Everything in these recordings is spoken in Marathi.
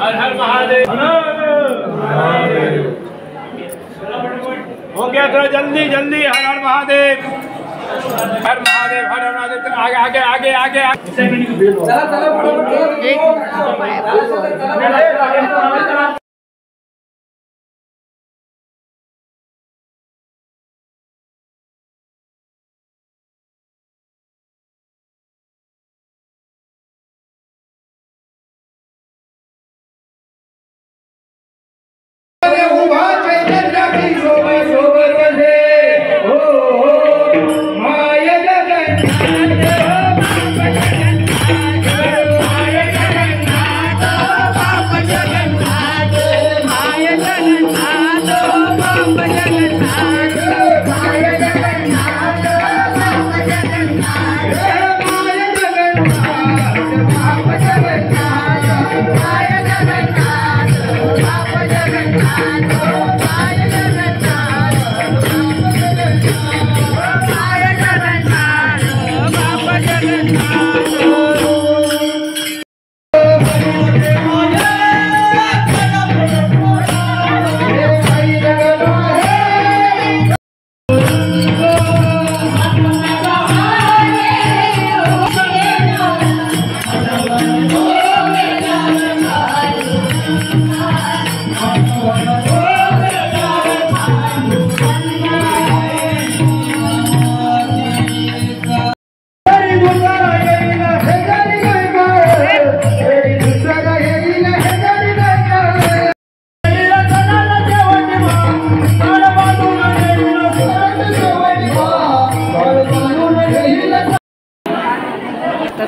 हर हर महादेव। हो गया, थोड़ा जल्दी जल्दी। हर हर महादेव, हर महादेव, हर हर महादेव। आगे आगे आगे आगे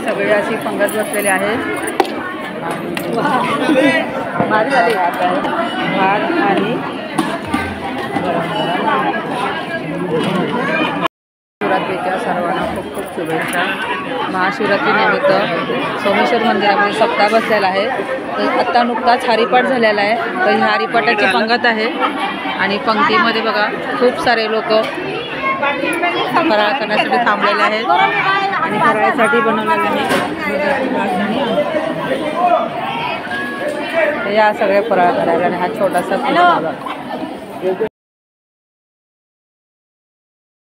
सगळे अशी पंगत बसलेले आहेत। भात झाली भात आणि शिवरात्रीच्या सर्वांना खूप खूप शुभेच्छा। महाशिवरात्रीनिमित्त सोमेश्वर मंदिरामध्ये सप्ताह बसलेला आहे। तर आत्ता नुकताच हरिपाठ झालेला आहे। तर ही हरिपाठाची पंगत आहे आणि पंक्तीमध्ये बघा खूप सारे लोक फराळ करण्यासाठी थांबलेले आहेत आणि फराळासाठी बनवलेले आहे। या सगळे फराळ करायला आणि हा छोटासा